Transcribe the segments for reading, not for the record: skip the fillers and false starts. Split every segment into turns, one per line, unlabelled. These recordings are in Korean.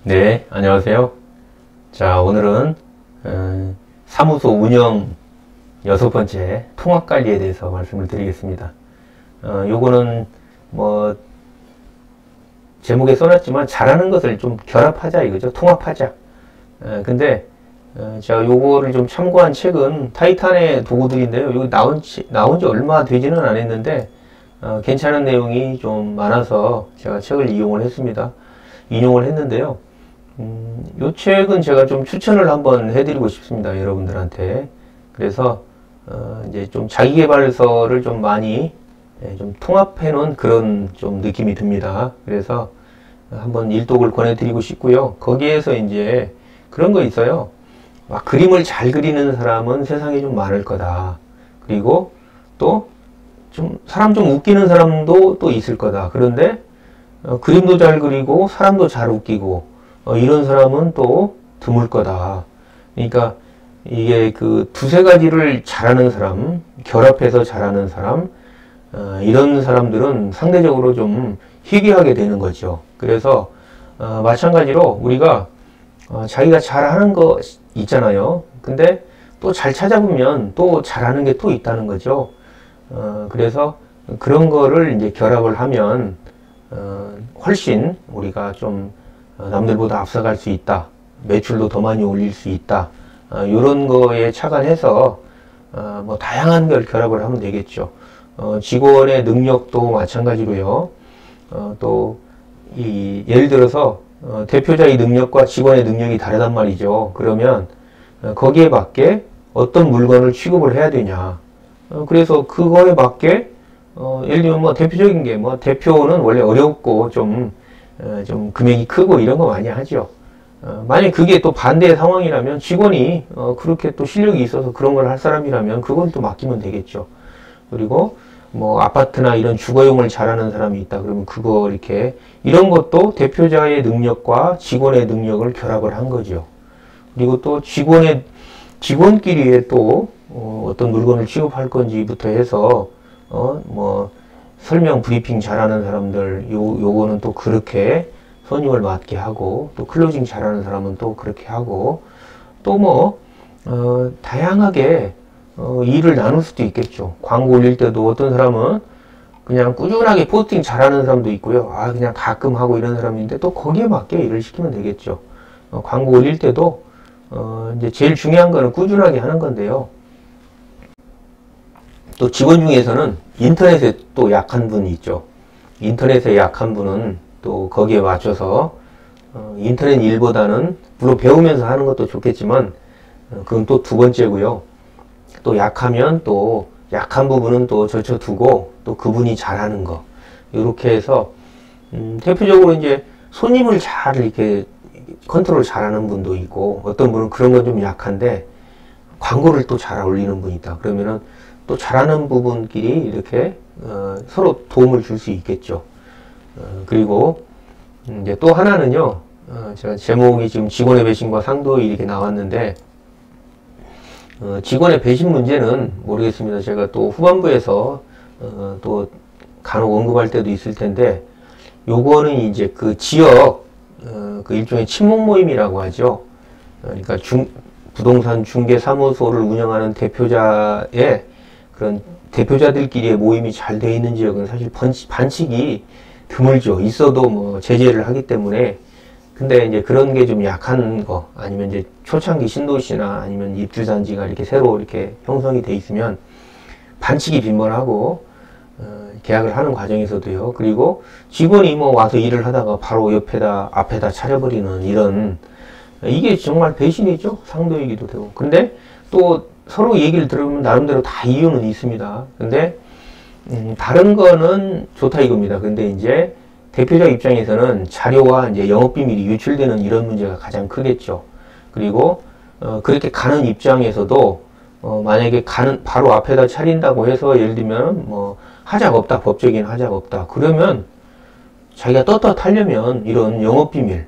네, 안녕하세요. 자, 오늘은 사무소 운영 6번째 통합관리에 대해서 말씀을 드리겠습니다. 요거는 뭐 제목에 써놨지만 잘하는 것을 좀 결합하자 이거죠. 통합하자. 근데 제가 요거를 좀 참고한 책은 타이탄의 도구들인데요. 이거 나온 지 얼마 되지는 않았는데 괜찮은 내용이 좀 많아서 제가 책을 인용을 했는데요. 요 책은 제가 좀 추천을 한번 해드리고 싶습니다. 여러분들한테. 그래서 이제 좀 자기계발서를 좀 많이 좀 통합해 놓은 그런 좀 느낌이 듭니다. 그래서 한번 일독을 권해드리고 싶고요. 거기에서 이제 그런 거 있어요. 막 그림을 잘 그리는 사람은 세상에 좀 많을 거다. 그리고 또 사람 좀 웃기는 사람도 또 있을 거다. 그런데 그림도 잘 그리고 사람도 잘 웃기고 이런 사람은 또 드물 거다. 그러니까 이게 그 두세 가지를 잘하는 사람, 결합해서 잘하는 사람, 이런 사람들은 상대적으로 좀 희귀하게 되는 거죠. 그래서 마찬가지로 우리가 자기가 잘하는 거 있잖아요. 근데 또 잘 찾아보면 또 잘하는 게 또 있다는 거죠. 그래서 그런 거를 이제 결합을 하면 훨씬 우리가 좀 남들보다 앞서갈 수 있다. 매출도 더 많이 올릴 수 있다. 이런 거에 착안해서 뭐 다양한 걸 결합을 하면 되겠죠. 직원의 능력도 마찬가지로요. 또 예를 들어서 대표자의 능력과 직원의 능력이 다르단 말이죠. 그러면 거기에 맞게 어떤 물건을 취급을 해야 되냐. 그래서 그거에 맞게 예를 들면 뭐 대표적인 게 뭐 대표는 원래 어렵고 좀 금액이 크고 이런 거 많이 하죠. 만약에 그게 또 반대의 상황이라면 직원이 그렇게 또 실력이 있어서 그런 걸 할 사람이라면 그건 또 맡기면 되겠죠. 그리고 뭐 아파트나 이런 주거용을 잘하는 사람이 있다 그러면 그거 이렇게 이런 것도 대표자의 능력과 직원의 능력을 결합을 한 거죠. 그리고 또 직원끼리에 또 어떤 물건을 취급할 건지부터 해서 뭐 설명 브리핑 잘하는 사람들 요거는 또 그렇게 손님을 맡게 하고 또 클로징 잘하는 사람은 또 그렇게 하고 또 뭐 다양하게 일을 나눌 수도 있겠죠. 광고 올릴 때도 어떤 사람은 그냥 꾸준하게 포스팅 잘하는 사람도 있고요. 그냥 가끔 하고 이런 사람인데 또 거기에 맞게 일을 시키면 되겠죠. 광고 올릴 때도 이제 제일 중요한 거는 꾸준하게 하는 건데요. 또 직원 중에서는 인터넷에 또 약한 분이 있죠. 인터넷에 약한 분은 또 거기에 맞춰서 인터넷 일보다는 물론 배우면서 하는 것도 좋겠지만 그건 또 두 번째고요. 또 약하면 또 약한 부분은 또 젖혀두고 또 그분이 잘하는 거 이렇게 해서 대표적으로 이제 손님을 잘 이렇게 컨트롤 잘하는 분도 있고 어떤 분은 그런 건 좀 약한데 광고를 또 잘 올리는 분이 있다. 그러면은 또 잘하는 부분끼리 이렇게 서로 도움을 줄 수 있겠죠. 그리고 이제 또 하나는요. 제가 제목이 지금 직원의 배신과 상도이 이렇게 나왔는데 직원의 배신 문제는 모르겠습니다. 제가 또 후반부에서 또 간혹 언급할 때도 있을 텐데 요거는 이제 그 지역 그 일종의 친목 모임이라고 하죠. 그러니까 부동산 중개 사무소를 운영하는 대표자의 그런 대표자들끼리의 모임이 잘 되어 있는 지역은 사실 반칙이 드물죠. 있어도 뭐 제재를 하기 때문에. 근데 이제 그런 게 좀 약한 거 아니면 이제 초창기 신도시나 아니면 입주단지가 이렇게 새로 이렇게 형성이 돼 있으면 반칙이 빈번하고 계약을 하는 과정에서도요. 그리고 직원이 뭐 와서 일을 하다가 바로 앞에다 차려버리는 이런 이게 정말 배신이죠. 상도이기도 되고. 근데 또 서로 얘기를 들으면 나름대로 다 이유는 있습니다. 근데 다른 거는 좋다 이겁니다. 근데 이제 대표자 입장에서는 자료와 이제 영업비밀이 유출되는 이런 문제가 가장 크겠죠. 그리고 그렇게 가는 입장에서도 만약에 바로 앞에다 차린다고 해서 예를 들면 뭐 하자가 없다, 법적인 하자가 없다. 그러면 자기가 떳떳하려면 이런 영업비밀,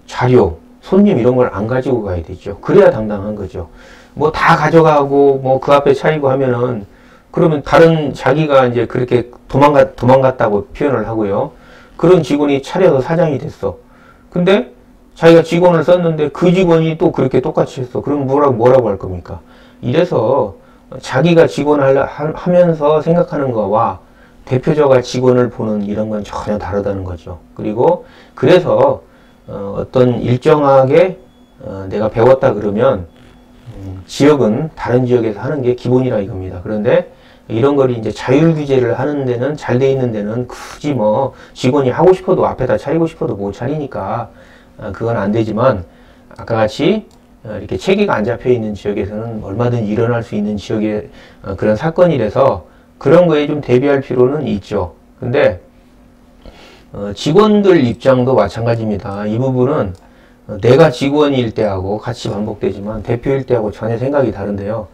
자료, 손님 이런 걸 안 가지고 가야 되죠. 그래야 당당한 거죠. 뭐 다 가져가고 뭐 그 앞에 차리고 하면은 그러면 다른 자기가 이제 그렇게 도망갔다고 표현을 하고요. 그런 직원이 차려서 사장이 됐어. 근데 자기가 직원을 썼는데 그 직원이 또 그렇게 똑같이 했어. 그럼 뭐라고 할 겁니까? 이래서 자기가 직원을 하면서 생각하는 거와 대표자가 직원을 보는 이런 건 전혀 다르다는 거죠. 그리고 그래서 어떤 일정하게 내가 배웠다 그러면 지역은 다른 지역에서 하는 게 기본이라 이겁니다. 그런데 이런 걸 이제 자율 규제를 하는 데는, 잘 돼 있는 데는 굳이 뭐 직원이 하고 싶어도 앞에다 차리고 싶어도 못 차리니까 그건 안 되지만, 아까 같이 이렇게 체계가 안 잡혀 있는 지역에서는 얼마든지 일어날 수 있는 지역의 그런 사건이라서 그런 거에 좀 대비할 필요는 있죠. 근데 직원들 입장도 마찬가지입니다. 이 부분은 내가 직원일 때하고 같이 반복되지만 대표일 때하고 전혀 생각이 다른데요.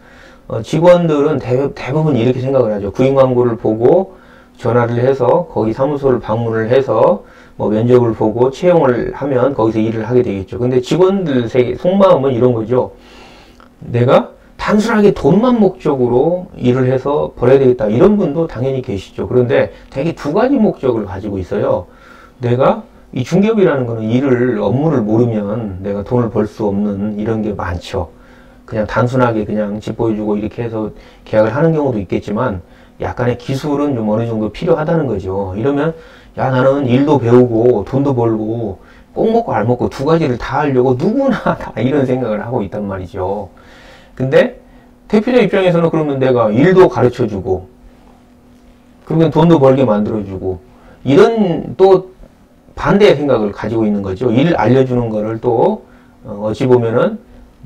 직원들은 대부분 이렇게 생각을 하죠. 구인 광고를 보고 전화를 해서 거기 사무소를 방문을 해서 뭐 면접을 보고 채용을 하면 거기서 일을 하게 되겠죠. 근데 직원들 속마음은 이런 거죠. 내가 단순하게 돈만 목적으로 일을 해서 벌어야 되겠다, 이런 분도 당연히 계시죠. 그런데 되게 두 가지 목적을 가지고 있어요. 내가 이 중개업이라는 거는 업무를 모르면 내가 돈을 벌 수 없는 이런 게 많죠. 그냥 단순하게 그냥 집 보여주고 이렇게 해서 계약을 하는 경우도 있겠지만 약간의 기술은 좀 어느 정도 필요하다는 거죠. 이러면 야, 나는 일도 배우고 돈도 벌고 꼭 먹고 알 먹고 두 가지를 다 하려고 누구나 다 이런 생각을 하고 있단 말이죠. 근데 대표자 입장에서는 그러면 내가 일도 가르쳐주고 그러면 돈도 벌게 만들어주고 이런 또 반대의 생각을 가지고 있는 거죠. 일 알려주는 거를 또 어찌 보면은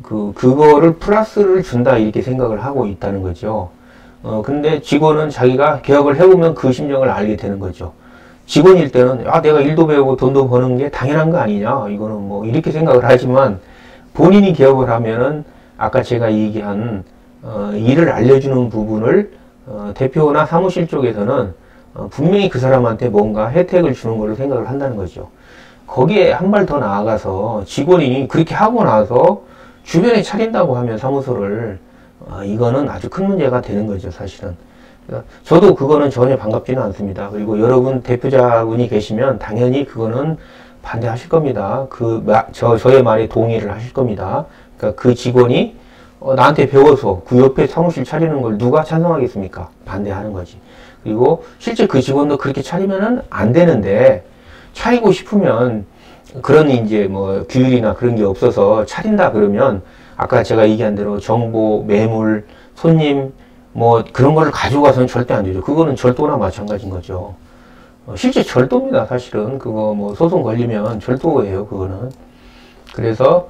그거를 플러스를 준다 이렇게 생각을 하고 있다는 거죠. 근데 직원은 자기가 개업을 해보면 그 심정을 알게 되는 거죠. 직원일 때는 내가 일도 배우고 돈도 버는 게 당연한 거 아니냐, 이거는 뭐 이렇게 생각을 하지만 본인이 개업을 하면은 아까 제가 얘기한 일을 알려주는 부분을 대표나 사무실 쪽에서는 분명히 그 사람한테 뭔가 혜택을 주는 걸로 생각을 한다는 거죠. 거기에 한 발 더 나아가서 직원이 그렇게 하고 나서 주변에 차린다고 하면 사무소를 이거는 아주 큰 문제가 되는 거죠, 사실은. 저도 그거는 전혀 반갑지는 않습니다. 그리고 여러분 대표자분이 계시면 당연히 그거는 반대하실 겁니다. 저의 말에 동의를 하실 겁니다. 그러니까 그 직원이 나한테 배워서 그 옆에 사무실 차리는 걸 누가 찬성하겠습니까? 반대하는 거지. 그리고 실제 그 직원도 그렇게 차리면은 안 되는데, 차리고 싶으면 그런 이제 뭐 규율이나 그런 게 없어서 차린다 그러면 아까 제가 얘기한 대로 정보, 매물, 손님 뭐 그런 거를 가지고 가서는 절대 안 되죠. 그거는 절도나 마찬가지인 거죠. 실제 절도입니다. 사실은 그거 뭐 소송 걸리면 절도예요. 그거는. 그래서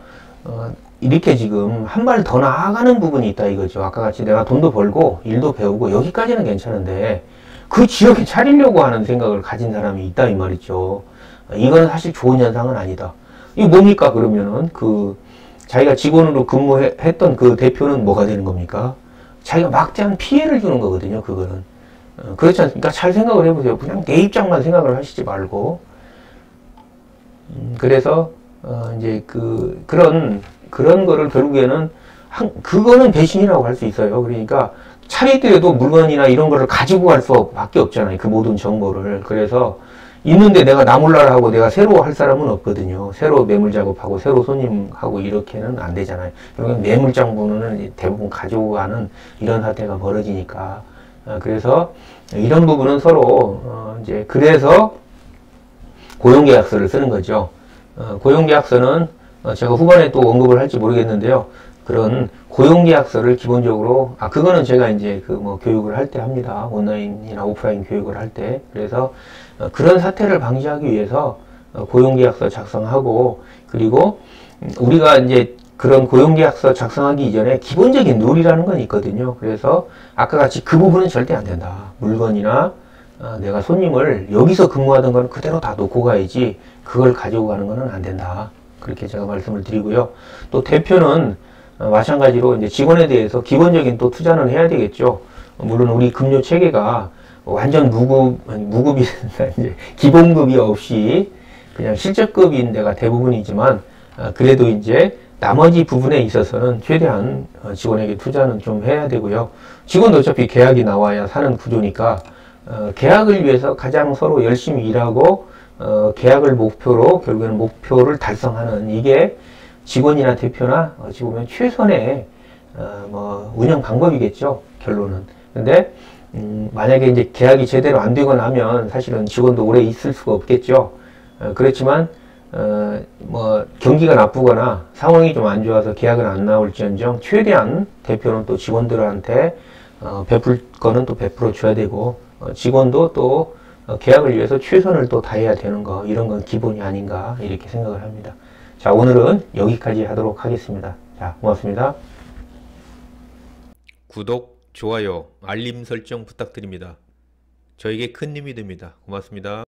이렇게 지금 한 발 더 나아가는 부분이 있다 이거죠. 아까 같이 내가 돈도 벌고 일도 배우고 여기까지는 괜찮은데 그 지역에 차리려고 하는 생각을 가진 사람이 있다 이 말이죠. 이건 사실 좋은 현상은 아니다. 이게 뭡니까? 그러면은 자기가 직원으로 근무했던 그 대표는 뭐가 되는 겁니까? 자기가 막대한 피해를 주는 거거든요. 그거는. 그렇지 않습니까? 잘 생각을 해보세요. 그냥 내 입장만 생각을 하시지 말고. 그래서 이제 그런 거를 결국에는 그거는 배신이라고 할 수 있어요. 그러니까 차리더라도 물건이나 이런 거를 가지고 갈 수밖에 없잖아요. 그 모든 정보를. 그래서 있는데 내가 나 몰라라 하고 내가 새로 할 사람은 없거든요. 새로 매물 작업하고 새로 손님하고 이렇게는 안 되잖아요. 결국엔 매물장부는 대부분 가지고 가는 이런 사태가 벌어지니까. 그래서 이런 부분은 서로 이제 그래서 고용계약서를 쓰는 거죠. 고용계약서는 제가 후반에 또 언급을 할지 모르겠는데요. 그런 고용계약서를 기본적으로 그거는 제가 이제 교육을 할 때 합니다. 온라인이나 오프라인 교육을 할 때. 그래서 그런 사태를 방지하기 위해서 고용계약서 작성하고, 그리고 우리가 이제 그런 고용계약서 작성하기 이전에 기본적인 룰이라는 건 있거든요. 그래서 아까 같이 그 부분은 절대 안 된다. 물건이나 내가 손님을 여기서 근무하던 건 그대로 다 놓고 가야지 그걸 가지고 가는 거는 안 된다. 그렇게 제가 말씀을 드리고요. 또 대표는 마찬가지로 이제 직원에 대해서 기본적인 또 투자는 해야 되겠죠. 물론 우리 금융 체계가 완전 무급이 이제 기본급이 없이 그냥 실적급인 데가 대부분이지만 그래도 이제 나머지 부분에 있어서는 최대한 직원에게 투자는 좀 해야 되고요. 직원도 어차피 계약이 나와야 사는 구조니까 계약을 위해서 가장 서로 열심히 일하고 계약을 목표로 결국에는 목표를 달성하는 이게 직원이나 대표나 어찌 보면 최선의 뭐 운영 방법이겠죠, 결론은. 근데 만약에 이제 계약이 제대로 안 되고 나면 사실은 직원도 오래 있을 수가 없겠죠. 그렇지만 뭐 경기가 나쁘거나 상황이 좀 안 좋아서 계약은 안 나올지언정 최대한 대표는 또 직원들한테 베풀 거는 또 베풀어 줘야 되고, 직원도 또 계약을 위해서 최선을 또 다해야 되는 거, 이런 건 기본이 아닌가 이렇게 생각을 합니다. 자, 오늘은 여기까지 하도록 하겠습니다. 자, 고맙습니다. 구독, 좋아요, 알림 설정 부탁드립니다. 저에게 큰 힘이 됩니다. 고맙습니다.